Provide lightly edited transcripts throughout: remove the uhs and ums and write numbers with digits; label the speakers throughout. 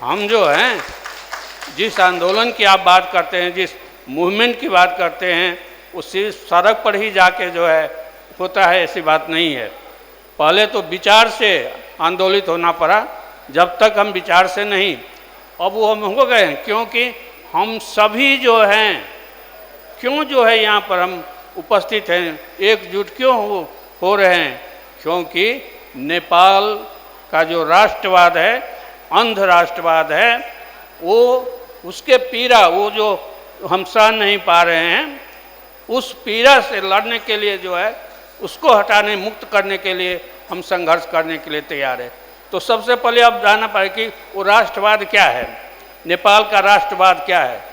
Speaker 1: हम जो हैं, जिस आंदोलन की आप बात करते हैं, जिस मूवमेंट की बात करते हैं, उसी सड़क पर ही जाके जो है होता है, ऐसी बात नहीं है। पहले तो विचार से आंदोलित होना पड़ा, जब तक हम विचार से नहीं, अब वो हम हो गए हैं, क्योंकि हम सभी जो हैं, क्यों जो है यहाँ पर हम उपस्थित हैं, एकजुट क्यों हो रहे हैं, क्योंकि नेपाल का जो राष्ट्रवाद है, अंध राष्ट्रवाद है, वो उसके पीड़ा, वो जो हम सहन नहीं पा रहे हैं, उस पीड़ा से लड़ने के लिए जो है, उसको हटाने, मुक्त करने के लिए हम संघर्ष करने के लिए तैयार है। तो सबसे पहले अब जानना पड़ेगा कि वो राष्ट्रवाद क्या है, नेपाल का राष्ट्रवाद क्या है।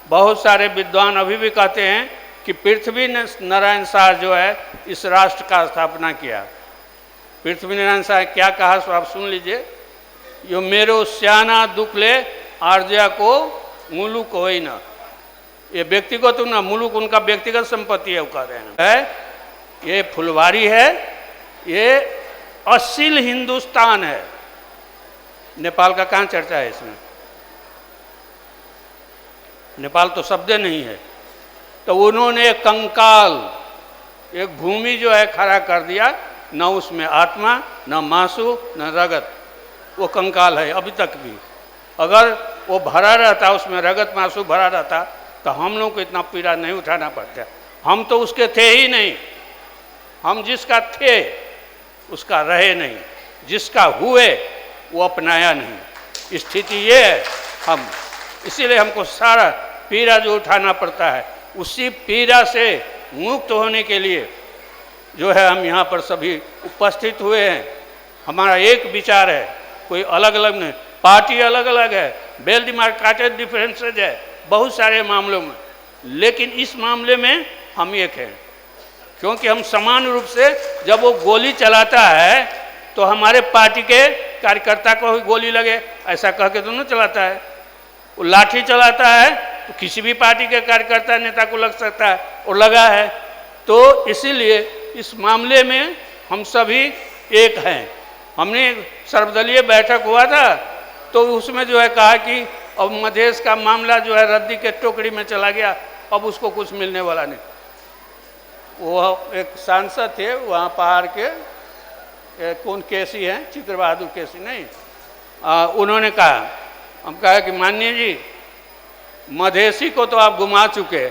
Speaker 1: बहुत सारे विद्वान अभी भी कहते हैं कि पृथ्वी नारायण शाह जो है इस राष्ट्र का स्थापना किया। पृथ्वी नारायण शाह क्या कहा सो आप सुन लीजिए। यो मेरो स्याना दुखले आर्जा को मुलुक होई न। ये व्यक्तिगत ना, मुलुक उनका व्यक्तिगत संपत्ति है, वो कह रहे हैं। ये फुलवारी है, ये असील हिंदुस्तान है। नेपाल का कहाँ चर्चा है इसमें? नेपाल तो शब्द नहीं है। तो उन्होंने कंकाल, एक भूमि जो है खड़ा कर दिया, न उसमें आत्मा, न मांसू, न रगत, वो कंकाल है अभी तक भी। अगर वो भरा रहता, उसमें रगत मांसू भरा रहता, तो हम लोग को इतना पीड़ा नहीं उठाना पड़ता। हम तो उसके थे ही नहीं, हम जिसका थे उसका रहे नहीं, जिसका हुए वो अपनाया नहीं। स्थिति ये है हम, इसीलिए हमको सारा पीड़ा जो उठाना पड़ता है, उसी पीड़ा से मुक्त होने के लिए जो है हम यहाँ पर सभी उपस्थित हुए हैं। हमारा एक विचार है, कोई अलग अलग नहीं, पार्टी अलग अलग है, वेल डिमार्केटेड डिफरेंसेज है बहुत सारे मामलों में, लेकिन इस मामले में हम एक हैं। क्योंकि हम समान रूप से, जब वो गोली चलाता है तो हमारे पार्टी के कार्यकर्ता को ही गोली लगे ऐसा कह के तो नहीं चलाता है। वो लाठी चलाता है तो किसी भी पार्टी के कार्यकर्ता नेता को लग सकता है, और लगा है। तो इसीलिए इस मामले में हम सभी एक हैं। हमने सर्वदलीय बैठक हुआ था, तो उसमें जो है कहा कि अब मधेश का मामला जो है रद्दी के टोकरी में चला गया, अब उसको कुछ मिलने वाला नहीं। वो एक सांसद थे वहाँ पहाड़ के, कौन केसी हैं, चित्र बहादुर केसी नहीं, उन्होंने कहा, हम कहा कि माननीय जी, मधेसी को तो आप गुमा चुके,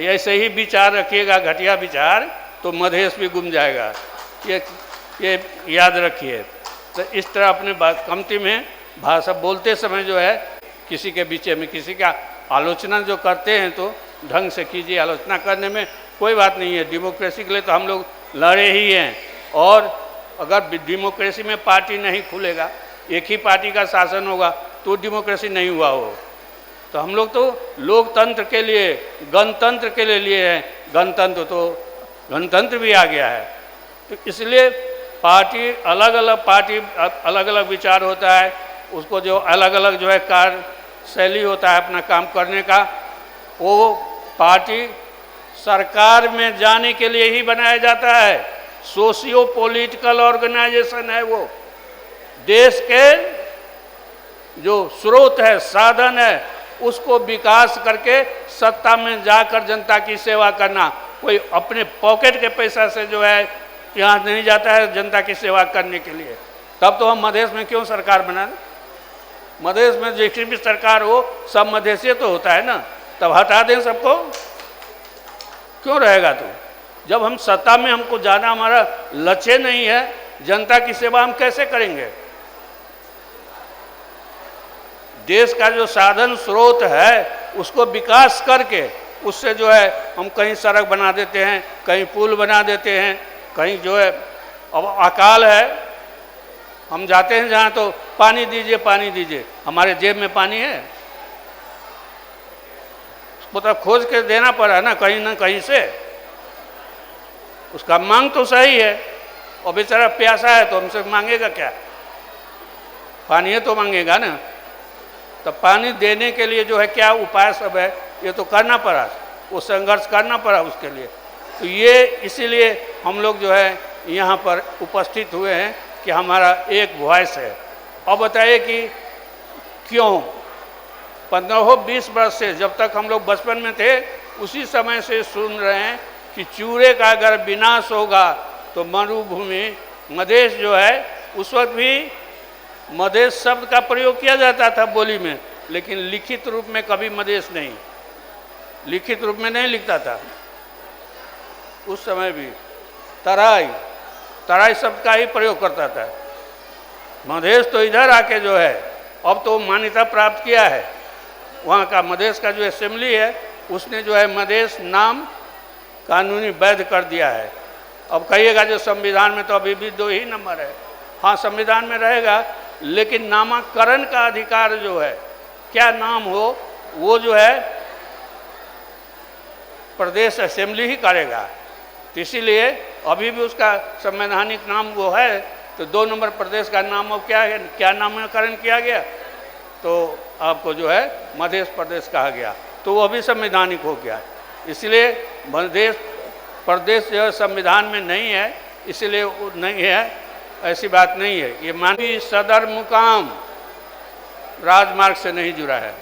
Speaker 1: ऐसे ही विचार रखिएगा, घटिया विचार, तो मधेश भी गुम जाएगा, ये याद रखिए। तो इस तरह अपने कमती में भाषा बोलते समय जो है किसी के बीच में किसी का आलोचना जो करते हैं तो ढंग से कीजिए। आलोचना करने में कोई बात नहीं है, डेमोक्रेसी के लिए तो हम लोग लड़े ही हैं। और अगर डेमोक्रेसी में पार्टी नहीं खुलेगा, एक ही पार्टी का शासन होगा, तो डेमोक्रेसी नहीं हुआ हो। तो हम लोग तो लोकतंत्र के लिए, गणतंत्र के लिए हैं। गणतंत्र तो गणतंत्र भी आ गया है। तो इसलिए पार्टी अलग अलग विचार होता है, उसको जो अलग अलग जो है कार्य शैली होता है अपना काम करने का, वो पार्टी सरकार में जाने के लिए ही बनाया जाता है। सोशियो पॉलिटिकल ऑर्गेनाइजेशन है वो। देश के जो स्रोत है, साधन है, उसको विकास करके सत्ता में जाकर जनता की सेवा करना। कोई अपने पॉकेट के पैसा से जो है यहाँ नहीं जाता है जनता की सेवा करने के लिए। तब तो हम मधेश में क्यों सरकार बना? मधेश में जिसकी भी सरकार हो, सब मधेसी तो होता है ना, तब हटा दें सबको, क्यों रहेगा? तो जब हम सत्ता में, हमको जाना हमारा लक्ष्य नहीं है, जनता की सेवा हम कैसे करेंगे? देश का जो साधन स्रोत है उसको विकास करके उससे जो है हम कहीं सड़क बना देते हैं, कहीं पुल बना देते हैं, कहीं जो है अब अकाल है, हम जाते हैं जहाँ तो पानी दीजिए, पानी दीजिए, हमारे जेब में पानी है? उसको तो खोज के देना पड़ा ना कहीं से। उसका मांग तो सही है, और बेचारा प्यासा है तो हमसे मांगेगा क्या? पानी है तो मांगेगा ना। तो पानी देने के लिए जो है क्या उपाय सब है, ये तो करना पड़ा, वो संघर्ष करना पड़ा उसके लिए। तो ये इसीलिए हम लोग जो है यहाँ पर उपस्थित हुए हैं कि हमारा एक वॉइस है। अब बताइए कि क्यों? 15-20 वर्ष से, जब तक हम लोग बचपन में थे उसी समय से सुन रहे हैं कि चूरे का अगर विनाश होगा तो मरुभूमि मधेश जो है, उस वक्त भी मधेश शब्द का प्रयोग किया जाता था बोली में, लेकिन लिखित रूप में कभी मधेश नहीं, लिखित रूप में नहीं लिखता था। उस समय भी तराई, तराई शब्द का ही प्रयोग करता था। मधेश तो इधर आके जो है अब तो मान्यता प्राप्त किया है, वहाँ का मधेश का जो असेंबली है उसने जो है मधेश नाम कानूनी वैध कर दिया है। अब कहिएगा जो संविधान में तो अभी भी 2 ही नंबर है, हाँ संविधान में रहेगा, लेकिन नामकरण का अधिकार जो है, क्या नाम हो वो जो है प्रदेश असेंबली ही करेगा। तो इसीलिए अभी भी उसका संवैधानिक नाम वो है, तो 2 नंबर प्रदेश का नाम अब क्या है, क्या नामकरण किया गया, तो आपको जो है मध्य प्रदेश कहा गया, तो वो भी संवैधानिक हो गया। इसलिए मध्य प्रदेश जो है संविधान में नहीं है, इसलिए वो नहीं है, ऐसी बात नहीं है। ये मानवी सदर मुकाम राजमार्ग से नहीं जुड़ा है,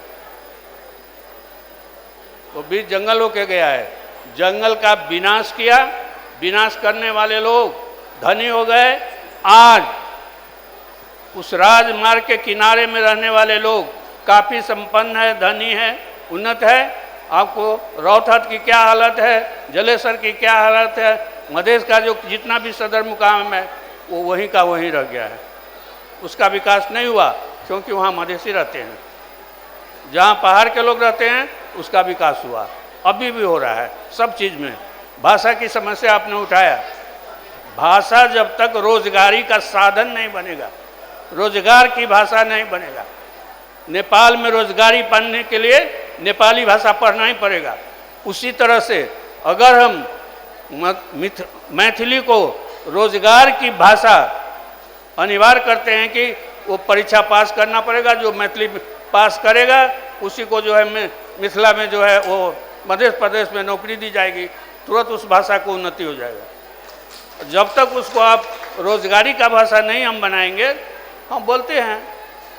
Speaker 1: वो बीच जंगल होके गया है। जंगल का विनाश किया, विनाश करने वाले लोग धनी हो गए। आज उस राजमार्ग के किनारे में रहने वाले लोग काफ़ी संपन्न है, धनी है, उन्नत है। आपको रौतहट की क्या हालत है, जलेसर की क्या हालत है, मधेश का जो जितना भी सदर मुकाम है वो वहीं का वहीं रह गया है, उसका विकास नहीं हुआ, क्योंकि वहाँ मधेसी रहते हैं। जहाँ पहाड़ के लोग रहते हैं उसका विकास हुआ, अभी भी हो रहा है सब चीज़ में। भाषा की समस्या आपने उठाया, भाषा जब तक रोजगारी का साधन नहीं बनेगा, रोजगार की भाषा नहीं बनेगा। नेपाल में रोजगारी पाने के लिए नेपाली भाषा पढ़ना ही पड़ेगा। उसी तरह से अगर हम मैथिली को रोजगार की भाषा अनिवार्य करते हैं कि वो परीक्षा पास करना पड़ेगा, जो मैथिली पास करेगा उसी को जो है मिथिला में जो है वो मध्य प्रदेश में नौकरी दी जाएगी, तुरंत उस भाषा को उन्नति हो जाएगा। जब तक उसको आप रोजगारी का भाषा नहीं हम बनाएंगे, हम बोलते हैं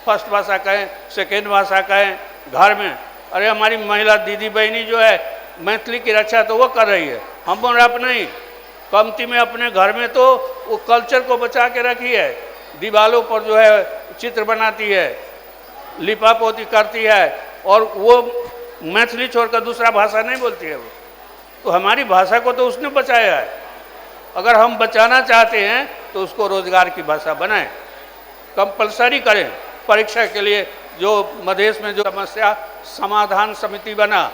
Speaker 1: फर्स्ट भाषा कहें, सेकेंड भाषा कहें, घर में अरे हमारी महिला दीदी बहनी जो है मैथिली की रक्षा तो वो कर रही है, हम बोल रहे अपने ही कमती में अपने घर में तो वो कल्चर को बचा के रखी है, दीवारों पर जो है चित्र बनाती है, लिपा पोती करती है, और वो मैथिली छोड़कर दूसरा भाषा नहीं बोलती है वो। तो हमारी भाषा को तो उसने बचाया है, अगर हम बचाना चाहते हैं तो उसको रोजगार की भाषा बनाएं, कंपलसरी करें। परीक्षा के लिए जो मधेश में जो समस्या समाधान समिति बना,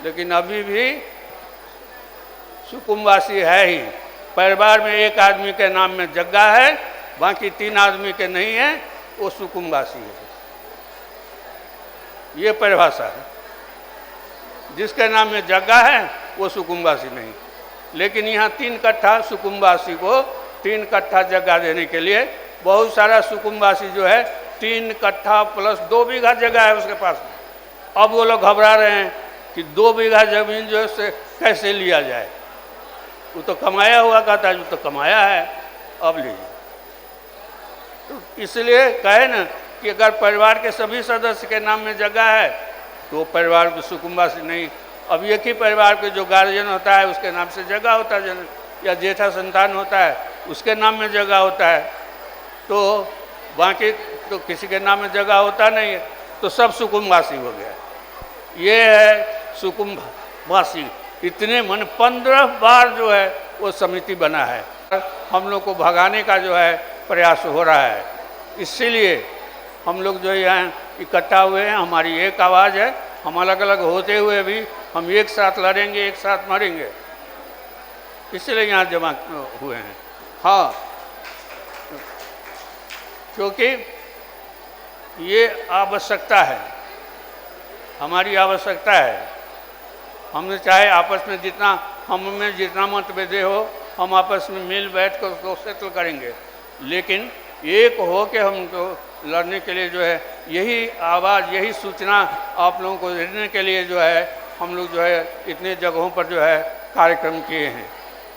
Speaker 1: लेकिन अभी भी सुकुम्बासी है ही। परिवार में एक आदमी के नाम में जग्गा है, बाकी 3 आदमी के नहीं है, वो सुकुम्बासी है। ये परिभाषा है, जिसके नाम में जग्गा है वो सुकुम्बासी नहीं। लेकिन यहाँ 3 कट्ठा सुकुम्बासी को 3 कट्ठा जगह देने के लिए बहुत सारा सुकुम्बासी जो है 3 कट्ठा प्लस 2 बीघा जगह है उसके पास में। अब वो लोग घबरा रहे हैं कि 2 बीघा जमीन जो है से कैसे लिया जाए, वो तो कमाया हुआ कहता है, जो तो कमाया है अब लीजिए। तो इसलिए कहे ना कि अगर परिवार के सभी सदस्य के नाम में जगह है तो परिवार को सुकुम्बासी नहीं। अब एक ही परिवार के जो गार्जियन होता है उसके नाम से जगह होता है, या जेठा संतान होता है उसके नाम में जगह होता है, तो बाकी तो किसी के नाम में जगह होता नहीं है, तो सब सुकुम्बासी हो गया। ये है सुकुम्बासी। इतने 15 बार जो है वो समिति बना है, हम लोग को भगाने का जो है प्रयास हो रहा है। इसीलिए हम लोग जो यहाँ इकट्ठा हुए हैं, हमारी एक आवाज़ है, हम अलग अलग होते हुए भी हम एक साथ लड़ेंगे, एक साथ मरेंगे, इसलिए यहाँ जमा हुए हैं। हाँ, क्योंकि ये आवश्यकता है, हमारी आवश्यकता है। हमने चाहे आपस में जितना हम में जितना मतभेद हो, हम आपस में मिल बैठ कर उसको सेटल करेंगे, लेकिन एक हो के हमको लड़ने के लिए जो है यही आवाज़, यही सूचना आप लोगों को देने के लिए जो है हम लोग जो है इतने जगहों पर जो है कार्यक्रम किए हैं,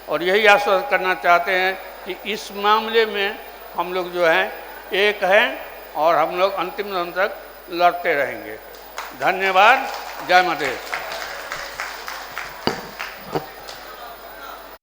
Speaker 1: और यही आश्वस्त करना चाहते हैं कि इस मामले में हम लोग जो हैं एक हैं, और हम लोग अंतिम दम तक लड़ते रहेंगे। धन्यवाद। जय मधेश।